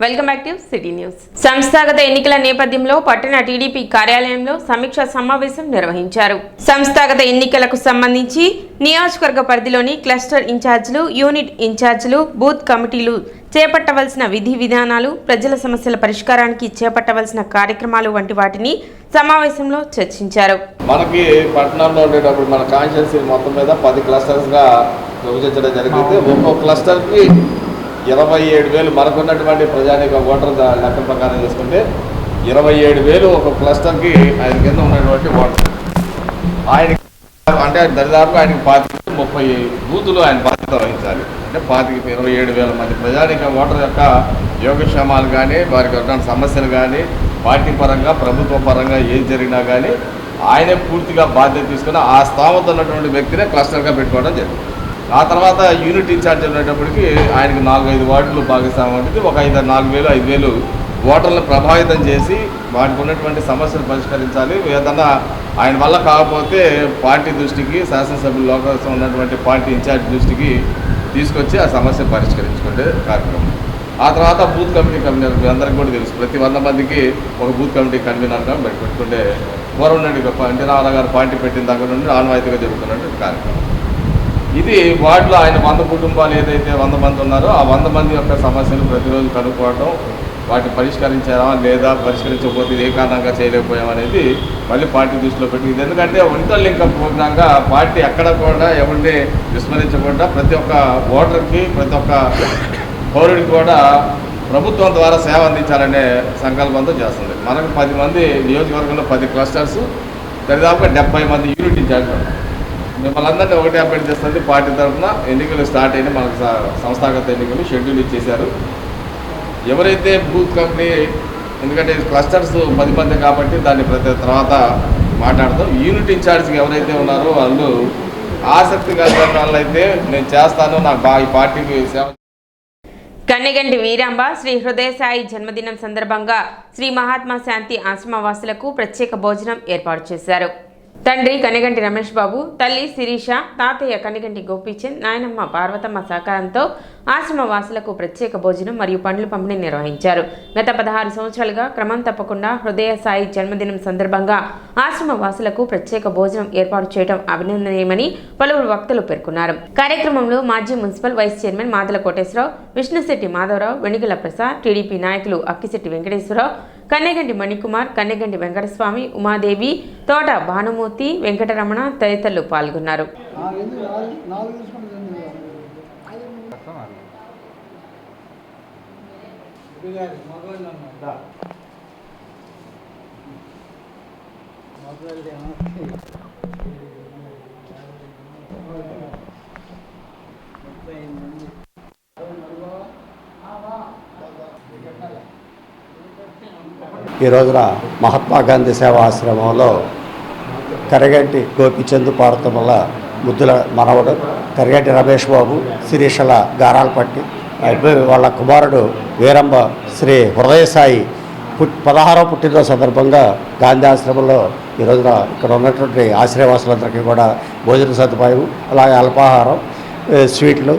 Welcome back to city news. సంస్థాగత ఎన్నికల నేపథ్యంలో పట్టణ టీడీపీ కార్యాలయంలో సమీక్షా సమావేశం నిర్వహించారు. సంస్థాగత ఎన్నికలకు సంబంధించి నియోజకవర్గ పరిధిలోని క్లస్టర్ ఇన్ఛార్జీలు, యూనిట్ ఇన్ఛార్జీలు, బూత్ కమిటీలు చేపట్టవలసిన విధి విధానాలు, ప్రజల సమస్యల పరిష్కారానికి చేపట్టవలసిన కార్యక్రమాలు వంటి వాటిని సమావేశంలో చర్చించారు. మనకి పట్టణంలో ఉండేటప్పుడు మన కాన్స్టిట్యున్సీ మొత్తం మీద 10 క్లస్టర్స్గా విభజించడం జరిగింది. ఒక్కో క్లస్టర్కి 27,000 మనకున్నటువంటి ప్రజానీక ఓటర్ లెక్క ప్రకారం చేసుకుంటే 27,000 ఒక క్లస్టర్కి ఆయన కింద ఉన్నటువంటి ఓటర్. ఆయన అంటే దరిదాపు ఆయనకి 30 బూతులు ఆయన బాధ్యత వహించాలి. అంటే 27,000 మంది ప్రజానీక ఓటర్ యొక్క యోగక్షేమాలు కానీ, వారికి ఉన్న సమస్యలు కానీ, పార్టీ పరంగా ప్రభుత్వ పరంగా ఏం జరిగినా కానీ ఆయనే పూర్తిగా బాధ్యత తీసుకుని ఆ స్థామత ఉన్నటువంటి వ్యక్తినే క్లస్టర్గా పెట్టుకోవడం జరిగింది. ఆ తర్వాత యూనిట్ ఇన్ఛార్జ్ ఉండేటప్పటికి ఆయనకి 4-5 వార్డులు భాగస్వామ్యం ఉంటుంది. ఒక 4,000-5,000 ఓటర్లను ప్రభావితం చేసి వాటికి ఉన్నటువంటి సమస్యలు పరిష్కరించాలి. ఏదన్నా ఆయన వల్ల కాకపోతే పార్టీ దృష్టికి, శాసనసభ్యుల లోకల్ ఉన్నటువంటి పార్టీ ఇన్ఛార్జ్ దృష్టికి తీసుకొచ్చి ఆ సమస్య పరిష్కరించుకునే కార్యక్రమం. ఆ తర్వాత బూత్ కమిటీ కన్వీనర్ మీ అందరికీ కూడా తెలుసు, ప్రతి 100 మందికి ఒక బూత్ కమిటీ కన్వీనర్గా పెట్టుకుంటే పూర్వం నుండి ఎన్టీ రామారావు గారు పార్టీ పెట్టిన దగ్గర నుండి ఆనవాయితీగా జరుగుతున్నటువంటి కార్యక్రమం ఇది. వార్డులో ఆయన 100 కుటుంబాలు ఏదైతే 100 మంది ఉన్నారో ఆ 100 మంది యొక్క సమస్యలు ప్రతిరోజు కనుక్కోవడం, వాటిని పరిష్కరించారా లేదా, పరిష్కరించకపోతే ఏ కారణంగా చేయలేకపోయామనేది మళ్ళీ పార్టీ దృష్టిలో పెట్టి. ఇది ఎందుకంటే ఇంటర్ లింకప్ ప్రోగ్రాంగా పార్టీ ఎక్కడ కూడా ఎవరిని విస్మరించకుండా ప్రతి ఒక్క ఓటర్కి, ప్రతి ఒక్క పౌరుడికి కూడా ప్రభుత్వం ద్వారా సేవ అందించాలనే సంకల్పంతో చేస్తుంది. మనకు 10 మంది నియోజకవర్గంలో 10 క్లస్టర్స్, దరిదాపుగా 70 మంది యూనిట్ ఇన్ఛార్జ్. మిమ్మల్ని అందరినీ ఒకటే అప్డేట్ చేస్తుంది. పార్టీ తరఫున ఎన్నికలు స్టార్ట్ అయినా మనకు సంస్థాగత ఎన్నికలు షెడ్యూల్ ఇచ్చేశారు. ఎవరైతే బూత్ కమిటీ, ఎందుకంటే క్లస్టర్స్ 10 మంది కాబట్టి దాన్ని ప్రతి తర్వాత మాట్లాడతాం. యూనిట్ ఇన్ఛార్జ్కి ఎవరైతే ఉన్నారో వాళ్ళు ఆసక్తి కలిగిన వాళ్ళైతే నేను చేస్తాను, నాకు ఈ పార్టీకి సేవ. కన్నెగంటి వీరాంబ శ్రీ హృదయ సాయి జన్మదినం సందర్భంగా శ్రీ మహాత్మా శాంతి ఆశ్రమవాసులకు ప్రత్యేక భోజనం ఏర్పాటు చేశారు. తండ్రి కన్నెగంటి రమేష్ బాబు, తల్లి శిరీష, తాతయ్య కన్నెగంటి గోపీచంద్, నాయనమ్మ పార్వతమ్మ సహకారంతో ఆశ్రమ వాసులకు ప్రత్యేక భోజనం మరియు పండ్లు పంపిణీ నిర్వహించారు. గత 16 సంవత్సరాలుగా క్రమం తప్పకుండా హృదయ సాయి జన్మదినం సందర్భంగా ఆశ్రమ వాసులకు ప్రత్యేక భోజనం ఏర్పాటు చేయడం అభినందనీయమని పలువురు వక్తలు పేర్కొన్నారు. కార్యక్రమంలో మాజీ municipal vice chairman Madala Koteswararao, Vishnusetti Madhavarao, Venigala Prasad, TDP నాయకులు అక్కిశెట్టి వెంకటేశ్వరరావు, కన్నెగంటి మణికుమార్, కన్నెగంటి వెంకటస్వామి, ఉమాదేవి, తోట భానుమూర్తి, వెంకటరమణ తదితరులు పాల్గొన్నారు. ఈ రోజున మహాత్మా గాంధీ సేవా ఆశ్రమంలో కరిగంటి గోపీచంద్ పార్వతమ్మల ముద్దుల మనవడు కరిగంటి రమేష్ బాబు, శిరీషల గారాలు పట్టి వాళ్ళ కుమారుడు వీరంబ శ్రీ హృదయ సాయి 16వ పుట్టినరోజు సందర్భంగా గాంధీ ఆశ్రమంలో ఈ రోజున ఇక్కడ ఉన్నటువంటి ఆశ్రయవాసులందరికీ కూడా భోజన సదుపాయం, అలాగే అల్పాహారం, స్వీట్లు,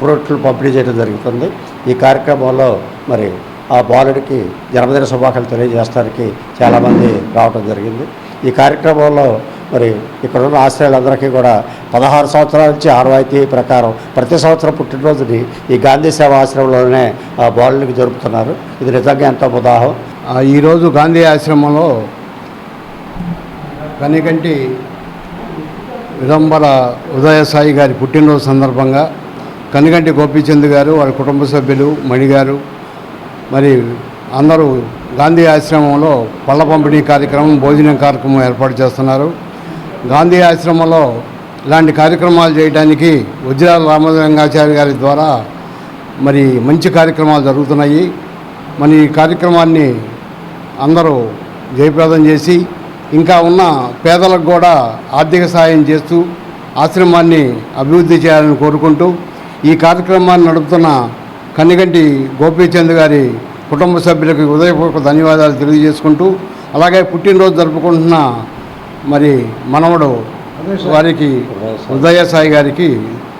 ఫ్రూట్లు పంపిణీ చేయడం జరుగుతుంది. ఈ కార్యక్రమంలో మరి ఆ బాలుడికి జన్మదిన శుభాకాంక్షలు తెలియజేయడానికి చాలామంది రావడం జరిగింది. ఈ కార్యక్రమంలో మరి ఇక్కడ ఉన్న ఆశ్రయాలందరికీ కూడా 16 సంవత్సరాల నుంచి ఆనవాయితీ ప్రకారం ప్రతి సంవత్సరం పుట్టినరోజుని ఈ గాంధీ సేవా ఆశ్రమంలోనే ఆ బాలుడికి జరుపుతున్నారు. ఇది నిజంగా ఎంతో ఉదాహరణ. ఈరోజు గాంధీ ఆశ్రమంలో కనికంటి విదంబర ఉదయ సాయి గారి పుట్టినరోజు సందర్భంగా కనికంటి గోపీచంద్ గారు, వాళ్ళ కుటుంబ సభ్యులు, మణి గారు, మరి అందరూ గాంధీ ఆశ్రమంలో పళ్ళ పంపిణీ కార్యక్రమం, భోజనం కార్యక్రమం ఏర్పాటు చేస్తున్నారు. గాంధీ ఆశ్రమంలో ఇలాంటి కార్యక్రమాలు చేయడానికి వజ్రాల రామలింగాచార్య గారి ద్వారా మరి మంచి కార్యక్రమాలు జరుగుతున్నాయి. మరి ఈ కార్యక్రమాన్ని అందరూ జయప్రదం చేసి ఇంకా ఉన్న పేదలకు కూడా ఆర్థిక సాయం చేస్తూ ఆశ్రమాన్ని అభివృద్ధి చేయాలని కోరుకుంటూ ఈ కార్యక్రమాన్ని నడుపుతున్న కన్నెగంటి గోపీచంద్ గారి కుటుంబ సభ్యులకు హృదయపూర్వక ధన్యవాదాలు తెలియజేసుకుంటూ, అలాగే పుట్టినరోజు జరుపుకుంటున్న మరి మనవడు వారికి హృదయ సాయి గారికి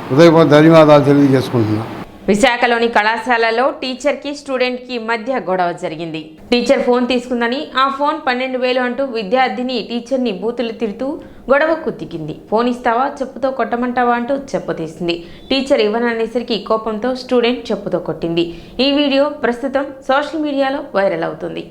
హృదయపూర్వక ధన్యవాదాలు తెలియజేసుకుంటున్నా. విశాఖలోని కళాశాలలో టీచర్కి స్టూడెంట్కి మధ్య గొడవ జరిగింది. టీచర్ ఫోన్ తీసుకుందని ఆ ఫోన్ 12,000 అంటూ విద్యార్థిని టీచర్ని బూతులు తిడుతూ గొడవకు దిగింది. ఫోన్ ఇస్తావా, చెప్పుతో కొట్టమంటావా అంటూ చెప్పు తీసింది. టీచర్ ఇవ్వననేసరికి కోపంతో స్టూడెంట్ చెప్పుతో కొట్టింది. ఈ వీడియో ప్రస్తుతం సోషల్ మీడియాలో వైరల్ అవుతుంది.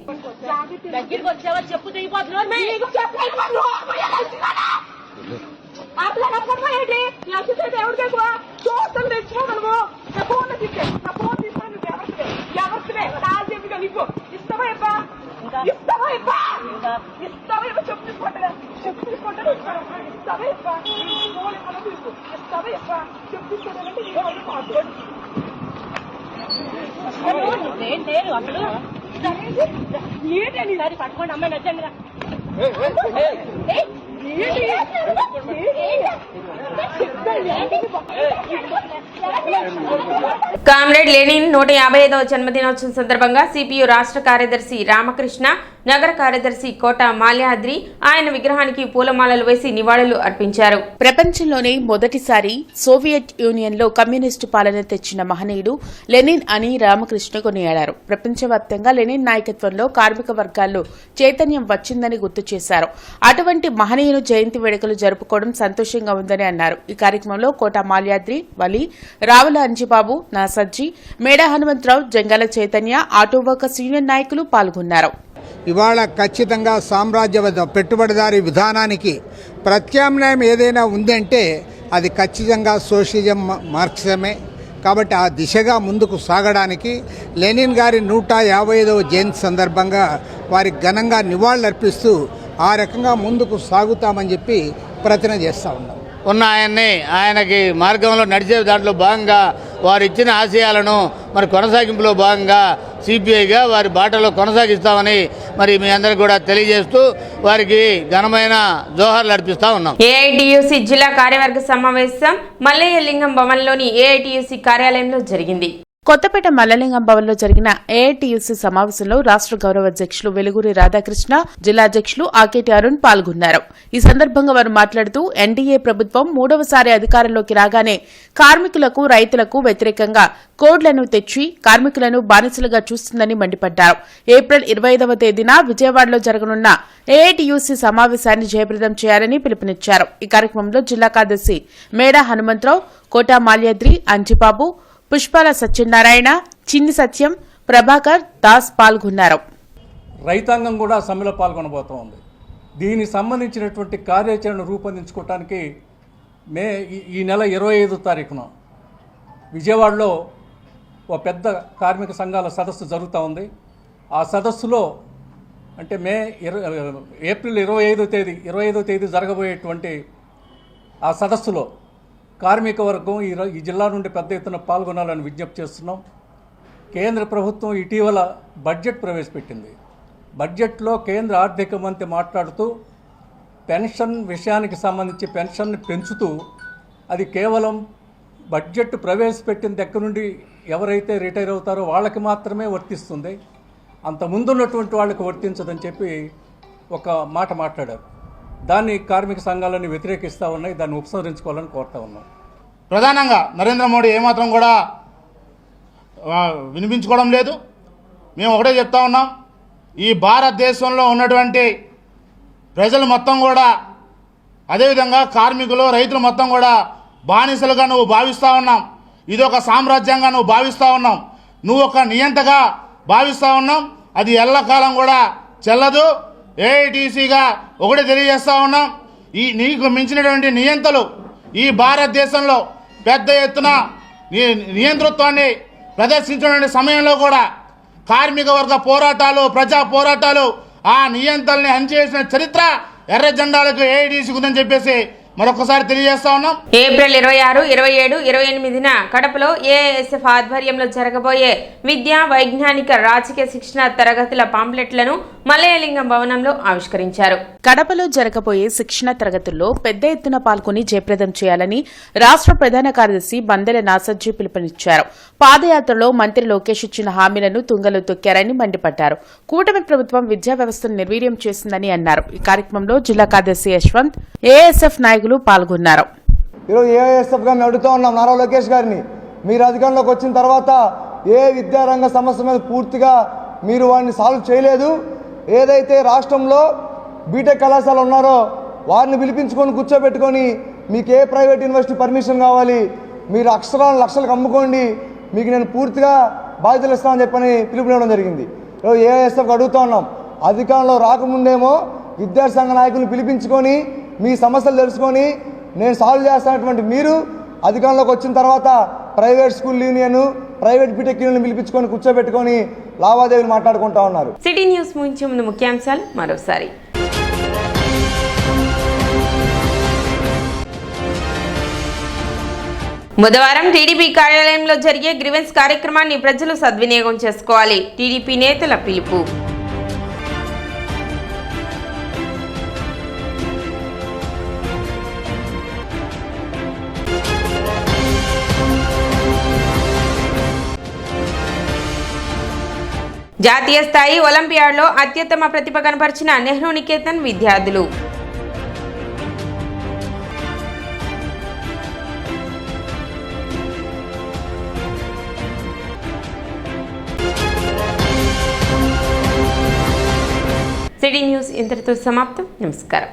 పట్టుకోండి అమ్మాయి నచ్చండి. కామ్రేడ్ లెనిన్ 155వ జన్మదినోత్సవం సందర్భంగా సిపియు రాష్ట్ర కార్యదర్శి రామకృష్ణ, నగర కార్యదర్శి కోట మాల్యాద్రి ఆయన విగ్రహానికి పూలమాలలు వేసి నివాళులు అర్పించారు. ప్రపంచంలోనే మొదటిసారి సోవియట్ యూనియన్ లో కమ్యూనిస్టు పాలన తెచ్చిన మహనీయుడు లెనిన్ అని రామకృష్ణ కొనియాడారు. ప్రపంచవ్యాప్తంగా లెనిన్ నాయకత్వంలో కార్మిక వర్గాల్లో చైతన్యం వచ్చిందని గుర్తు చేశారు. అటువంటి మహనీయుని జయంతి వేడుకలు జరుపుకోవడం సంతోషంగా ఉందని అన్నారు. ఈ కార్యక్రమంలో Kota Malyadri, Vali, Ravula Anjibabu, Nasajji, Meda Hanumantharao, Jangala Chaitanya, auto workers union నాయకులు పాల్గొన్నారు. ఇవాళ ఖచ్చితంగా సామ్రాజ్యవాద పెట్టుబడిదారీ విధానానికి ప్రత్యామ్నాయం ఏదైనా ఉందంటే అది ఖచ్చితంగా సోషలిజం, మార్క్సిజమే. కాబట్టి ఆ దిశగా ముందుకు సాగడానికి లెనిన్ గారి 155వ జయంతి సందర్భంగా వారికి ఘనంగా నివాళులర్పిస్తూ ఆ రకంగా ముందుకు సాగుతామని చెప్పి ప్రతిన చేస్తూ ఉన్నాం. ఉన్న ఆయనకి మార్గంలో నడిచే దాంట్లో భాగంగా వారు ఇచ్చిన ఆశయాలను మరి కొనసాగింపులో భాగంగా సిపిఐగా వారి బాటలో కొనసాగిస్తామని మరి మీ అందరికీ కూడా తెలియజేస్తూ వారికి ఘనమైన జోహార్లు అర్పిస్తా ఉన్నాం. ఏఐటియుసి జిల్లా కార్యవర్గ సమావేశం మల్లయ్యలింగం భవన్లోని ఏఐటియుసి కార్యాలయంలో జరిగింది. కొత్తపేట మల్లలింగం భవన్లో జరిగిన ఏఐటియుసి సమావేశంలో రాష్ట్ర గౌరవ అధ్యక్షులు వెలుగురి రాధాకృష్ణ, జిల్లా అధ్యక్షులు ఆకేటి అరుణ్ పాల్గొన్నారు. ఈ సందర్భంగా వారు మాట్లాడుతూ ఎన్డీఏ ప్రభుత్వం 3వసారి అధికారంలోకి రాగానే కార్మికులకు, రైతులకు వ్యతిరేకంగా కోడ్లను తెచ్చి కార్మికులను బానిసలుగా చూస్తుందని మండిపడ్డారు. ఏప్రిల్ 25వ తేదీన విజయవాడలో జరగనున్న ఏఐటియుసి సమావేశాన్ని జయప్రదం చేయాలని పిలుపునిచ్చారు. ఈ కార్యక్రమంలో జిల్లా కార్యదర్శి మేడా హనుమంతరావు, కోటా మాల్యాద్రి, అంజిబాబు, పుష్పాల సత్యనారాయణ, చిన్ని సత్యం, ప్రభాకర్ దాస్ పాల్గొన్నారు. రైతాంగం కూడా సమ్మెలో పాల్గొనబోతోంది. దీనికి సంబంధించినటువంటి కార్యాచరణ రూపొందించుకోవటానికి ఈ నెల 25వ తారీఖున విజయవాడలో ఒక పెద్ద కార్మిక సంఘాల సదస్సు జరుగుతూ ఉంది. ఆ సదస్సులో అంటే ఏప్రిల్ 25వ తేదీ జరగబోయేటువంటి ఆ సదస్సులో కార్మిక వర్గం ఈ జిల్లా నుండి పెద్ద ఎత్తున పాల్గొనాలని విజ్ఞప్తి చేస్తున్నాం. కేంద్ర ప్రభుత్వం ఇటీవల బడ్జెట్ ప్రవేశపెట్టింది. బడ్జెట్లో కేంద్ర ఆర్థిక మంత్రి మాట్లాడుతూ పెన్షన్ విషయానికి సంబంధించి పెన్షన్ని పెంచుతూ అది కేవలం బడ్జెట్ ప్రవేశపెట్టిన దగ్గర నుండి ఎవరైతే రిటైర్ అవుతారో వాళ్ళకి మాత్రమే వర్తిస్తుంది, అంత ముందున్నటువంటి వాళ్ళకి వర్తించదని చెప్పి ఒక మాట మాట్లాడారు. దాన్ని కార్మిక సంఘాలన్నీ వ్యతిరేకిస్తూ ఉన్నాయి. దాన్ని ఉపసంహరించుకోవాలని కోరుతా ఉన్నాం. ప్రధానంగా నరేంద్ర మోడీ ఏమాత్రం కూడా వినిపించుకోవడం లేదు. మేము ఒకటే చెప్తా ఉన్నాం, ఈ భారతదేశంలో ఉన్నటువంటి ప్రజలు మొత్తం కూడా, అదేవిధంగా కార్మికులు, రైతులు మొత్తం కూడా బానిసలుగా నువ్వు భావిస్తూ ఉన్నాం. ఇది ఒక సామ్రాజ్యంగా నువ్వు భావిస్తూ ఉన్నాం. నువ్వు ఒక నియంతగా భావిస్తూ ఉన్నాం. అది ఎల్లకాలం కూడా చెల్లదు. ఏఐటీసీగా ఒకటి తెలియజేస్తూ ఉన్నాం, నీకు మించినటువంటి నియంతలు ఈ భారతదేశంలో పెద్ద ఎత్తున నియంతృత్వాన్ని ప్రదర్శించినటువంటి సమయంలో కూడా కార్మిక వర్గ పోరాటాలు, ప్రజా పోరాటాలు, ఆ నియంతల్ని అణిచేసిన చరిత్ర ఎర్ర జెండాలకు ఏఐటీసీ ఉందని చెప్పేసి మరొకసారి తెలియజేస్తా ఉన్నాం. ఏప్రిల్ 26, 27, 28న కడపలో ఏఐఎస్ఎఫ్ ఆధ్వర్యంలో జరగబోయే విద్యా, వైజ్ఞానిక, రాజకీయ శిక్షణ తరగతుల పాంప్లెట్లను మల్లయ్యలింగం భవనంలో ఆవిష్కరించారు. కడపలో జరగబోయే శిక్షణ తరగతుల్లో పెద్ద ఎత్తున పాల్గొని జయప్రదం చేయాలని రాష్ట్ర ప్రధాన కార్యదర్శి బందెల నాసజ్జీ పిలుపునిచ్చారు. పాదయాత్రలో మంత్రి లోకేష్ ఇచ్చిన హామీలను తుంగలో తొక్కారని మండిపడ్డారు. కూటమి ప్రభుత్వం విద్యా వ్యవస్థను నిర్వీర్యం చేసిందని అన్నారు. ఈ కార్యక్రమంలో జిల్లా కార్యదర్శి యశ్వంత్, ఏఎస్ఎఫ్ నాయకులు పాల్గొన్నారు. ఈరోజు ఏఐఎస్ఎఫ్గా మేము అడుగుతూ ఉన్నాం నారా లోకేష్ గారిని, మీరు అధికారంలోకి వచ్చిన తర్వాత ఏ విద్యారంగ సమస్య మీద పూర్తిగా మీరు వాడిని సాల్వ్ చేయలేదు. ఏదైతే రాష్ట్రంలో బీటెక్ కళాశాల ఉన్నారో వారిని పిలిపించుకొని కూర్చోబెట్టుకొని మీకు ఏ ప్రైవేట్ యూనివర్సిటీ పర్మిషన్ కావాలి, మీరు అక్షరాలను లక్షలకు అమ్ముకోండి, మీకు నేను పూర్తిగా బాధ్యతలు ఇస్తామని చెప్పని పిలుపునివ్వడం జరిగింది. ఏఎస్ఎఫ్కి అడుగుతూ ఉన్నాం, అధికారంలో రాకముందేమో విద్యార్థి సంఘ నాయకులను పిలిపించుకొని మీ సమస్యలు తెలుసుకొని నేను సాల్వ్ చేస్తున్నటువంటి మీరు అధికారంలోకి వచ్చిన తర్వాత private school union, private B Tech union పిలిపించుకొని కూర్చోబెట్టుకొని లావాదేవీలు మాట్లాడుకుంటా ఉన్నారు. సిటీ న్యూస్ ముగించే ముందు ముఖ్యాంశాలు మరోసారి. బుధవారం టీడీపీ కార్యాలయంలో జరిగే గ్రీవెన్స్ కార్యక్రమాన్ని ప్రజలు సద్వినియోగం చేసుకోవాలి. టీడీపీ నేతల పిలుపు. జాతీయ స్థాయి ఒలింపియాడ్లో అత్యుత్తమ ప్రతిభ కనపరిచిన నెహ్రూ నికేతన్ విద్యార్థులు. సిటీ న్యూస్ ఇంతటితో సమాప్తం. నమస్కారం.